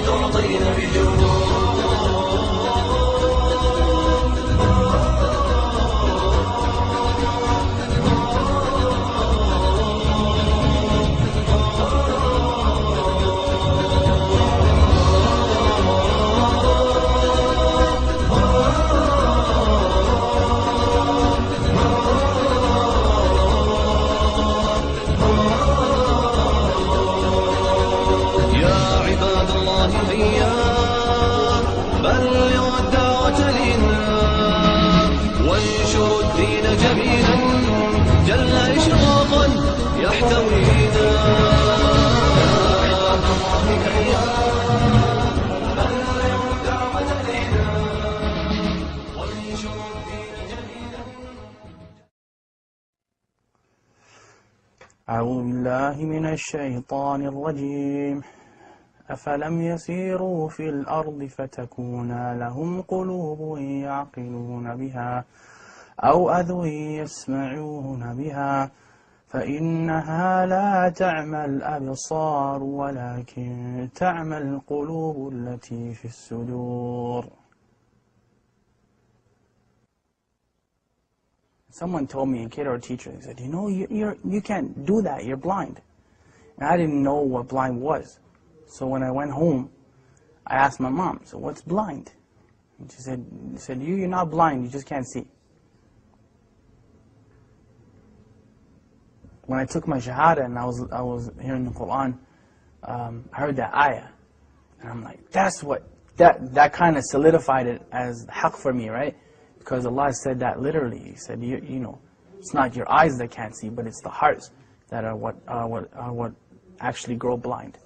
تعطين بجنون. أعوذ بالله من الشيطان الرجيم. أفلم يسيروا في الأرض فتكون لهم قلوب يعقلون بها أو أذن يسمعون بها فإنها لا تعمى الأبصار ولكن تعمى القلوب التي في الصدور. Someone told me, a kid or a teacher, they said, you know, you can't do that, you're blind. And I didn't know what blind was. So when I went home, I asked my mom, so what's blind? And she said, you're not blind, you just can't see. When I took my shahada and I was hearing the Quran, I heard that ayah. And I'm like, that kind of solidified it as haqq for me, right? Because Allah said that literally. He said, you know, it's not your eyes that can't see, but it's the hearts that are what actually grow blind,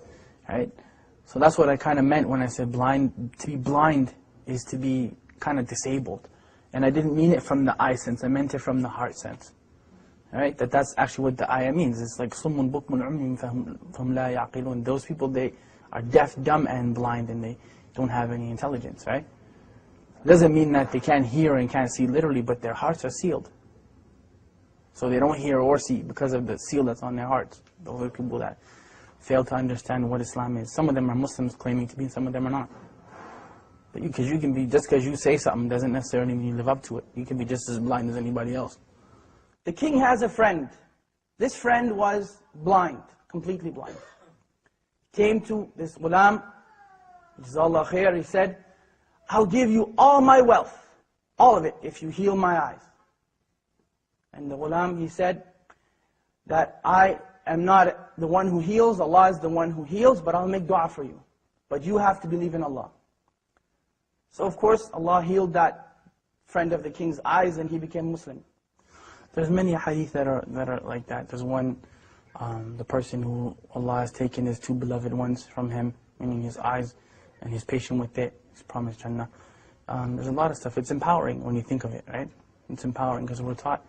right? So that's what I kind of meant when I said blind. To be blind is to be kind of disabled, and I didn't mean it from the eye sense. I meant it from the heart sense, right? That's actually what the ayah means. It's like summun bukmun umyun fahum la yaqilun. Those people, they are deaf, dumb, and blind, and they don't have any intelligence, right? Doesn't mean that they can't hear and can't see literally, but their hearts are sealed. So they don't hear or see because of the seal that's on their hearts. Those are people that fail to understand what Islam is. Some of them are Muslims claiming to be, some of them are not. But because you can be, just because you say something doesn't necessarily mean you live up to it. You can be just as blind as anybody else. The king has a friend. This friend was blind, completely blind. Came to this ghulam, Jazakallah khair, he said, I'll give you all my wealth, all of it, if you heal my eyes. And the ghulam, he said that I am not the one who heals, Allah is the one who heals, but I'll make dua for you. But you have to believe in Allah. So of course, Allah healed that friend of the king's eyes and he became Muslim. There's many hadith that are like that. There's one, the person who Allah has taken his two beloved ones from him, meaning his eyes, and he's patient with it. He's promised Jannah. There's a lot of stuff. It's empowering when you think of it, right? It's empowering because we're taught,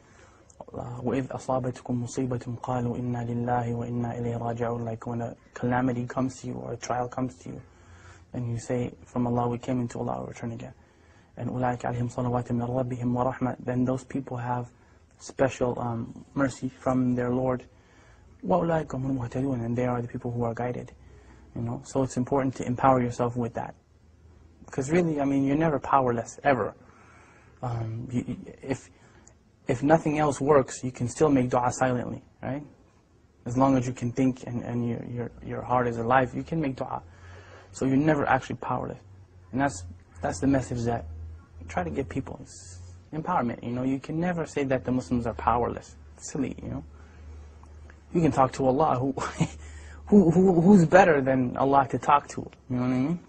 وَإِذْ أَصَابَتْكُمْ مُصِيبَةٌ قَالُوا إِنَّا لِلَّهِ وَإِنَّا إِلَيْهِ رَاجِعُونَ. Like when a calamity comes to you or a trial comes to you, and you say, from Allah we came, into Allah we return again. And أُولَٰئِكَ عَلَيْهِمْ صَلَوَاتٌ مِّن رَبِّهِمْ وَرَحْمَةٌ. Then those people have special mercy from their Lord. وَأُولَٰئِكَ هُمُ الْمُهْتَدُونَ. And they are the people who are guided. You know, so it's important to empower yourself with that. Because really, I mean, you're never powerless, ever. If nothing else works, you can still make dua silently, right? As long as you can think and your heart is alive, you can make dua. So you're never actually powerless. And that's the message that I try to give people. It's empowerment, you know. You can never say that the Muslims are powerless. It's silly, you know. You can talk to Allah, who's better than Allah to talk to, you know what I mean?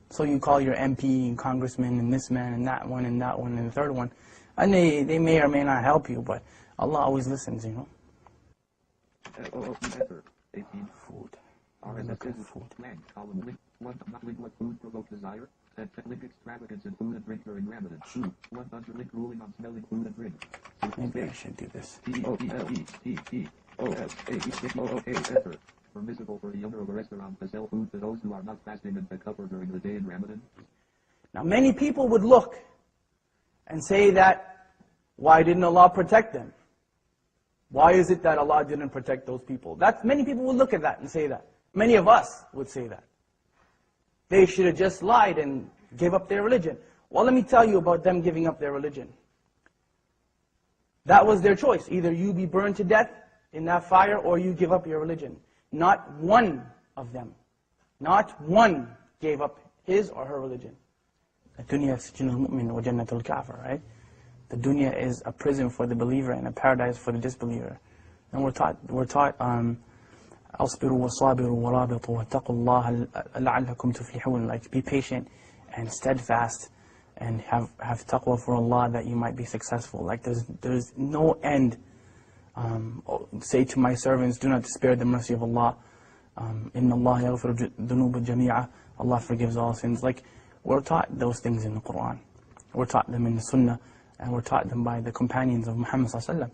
So you call your MP and congressman and this man and that one and that one and the third one. And they may or may not help you, but Allah always listens, you know. Food. Look at food. What food provokes desire? Link extravagance in food and drink during Ramadan. 100 link ruling on smelling food and drink. Maybe I should do this. Permissible for the owner of a restaurant to sell food to those who are not fasting and pick up during the day in Ramadan. Now many people would look and say that, why didn't Allah protect them? Why is it that Allah didn't protect those people? Many people would look at that and say that. Many of us would say that. They should have just lied and gave up their religion. Well, let me tell you about them giving up their religion. That was their choice. Either you be burned to death in that fire or you give up your religion. Not one of them, not one gave up his or her religion. الدنيا سجن المؤمن وجنة الكافر, right? The dunya is a prison for the believer and a paradise for the disbeliever. And we're taught أصبروا وصابروا ورابطوا واتقوا الله لعلكم تفلحون. Like, be patient and steadfast and have taqwa for Allah that you might be successful. Like, there's no end. Say to my servants, do not despair the mercy of Allah. Inna Allah yaghfiru dhunuba jami'a. Allah forgives all sins. Like, we're taught those things in the Quran. We're taught them in the Sunnah, and we're taught them by the companions of Muhammad sallallahu alaihi wasallam.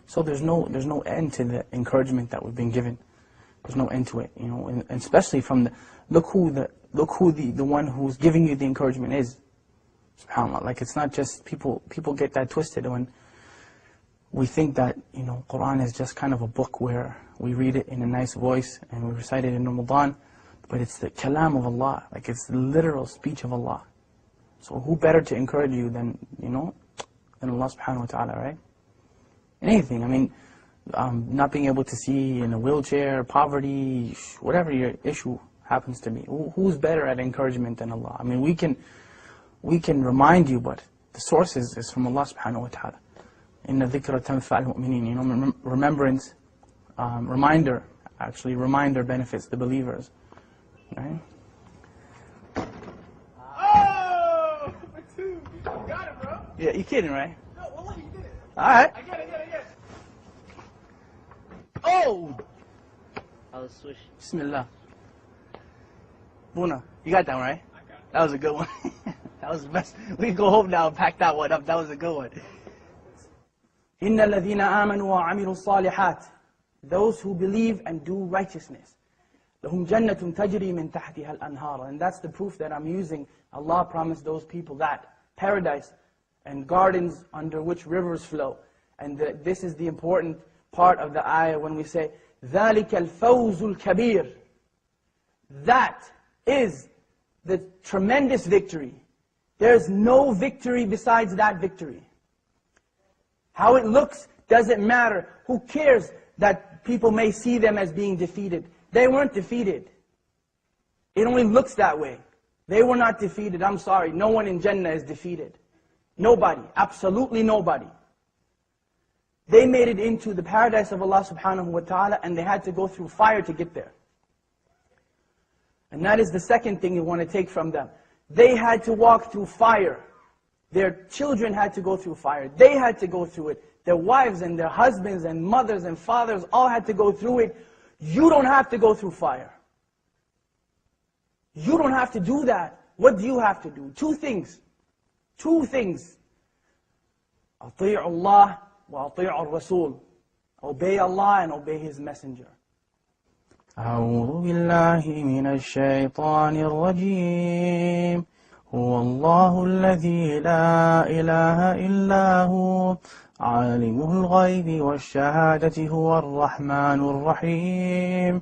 So there's no end to the encouragement that we've been given. There's no end to it, you know. And especially from look who the one who's giving you the encouragement is. SubhanAllah. Like, it's not just people get that twisted when we think that, you know, Quran is just kind of a book where we read it in a nice voice and we recite it in Ramadan, but it's the kalam of Allah. Like, it's the literal speech of Allah. So who better to encourage you than, you know, than Allah subhanahu wa ta'ala, right? Anything, I mean, not being able to see in a wheelchair, poverty, whatever your issue happens to be. Who's better at encouragement than Allah? I mean, we can remind you, but the source is from Allah subhanahu wa ta'ala. Inna dhikra tanfa'al mu'minin. You know, remembrance, reminder benefits the believers. Right? Oh! For two. You got it, bro. Yeah, you kidding, right? No, wallah, you did it. Alright. I get it. Oh! I was swish. Bismillah. Buna, you got that one, right? I got it. That was a good one. That was the best. We can go home now and pack that one up. That was a good one. إِنَّ الَّذِينَ آمَنُوا وَعَمِلُوا الصَّالِحَاتِ. Those who believe and do righteousness. لَهُمْ جَنَّةٌ تَجْرِي مِنْ تَحْتِهَا الْأَنْهَارُ. And that's the proof that I'm using. Allah promised those people that. Paradise and gardens under which rivers flow. And this is the important part of the ayah when we say, ذَلِكَ الْفَوْزُ الْكَبِيرُ. That is the tremendous victory. There's no victory besides that victory. How it looks doesn't matter. Who cares that people may see them as being defeated? They weren't defeated. It only looks that way. They were not defeated. I'm sorry. No one in Jannah is defeated. Nobody. Absolutely nobody. They made it into the paradise of Allah subhanahu wa ta'ala, and they had to go through fire to get there. And that is the second thing you want to take from them. They had to walk through fire. Their children had to go through fire. They had to go through it. Their wives and their husbands and mothers and fathers all had to go through it. You don't have to go through fire. You don't have to do that. What do you have to do? Two things. Two things. أطيعوا الله وأطيعوا الرسول. Obey Allah and obey His Messenger. أعوذ بالله من الشيطان الرجيم هو الله الذي لا إله إلا هو عالم الغيب والشهادة هو الرحمن الرحيم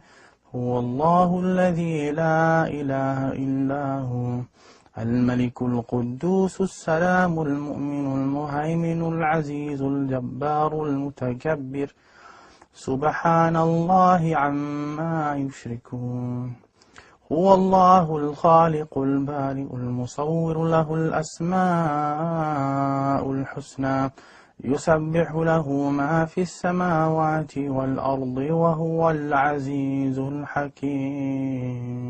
هو الله الذي لا إله إلا هو الملك القدوس السلام المؤمن المهيمن العزيز الجبار المتكبر سبحان الله عما يشركون هو الله الخالق البارئ المصور له الأسماء الحسنى يسبح له ما في السماوات والأرض وهو العزيز الحكيم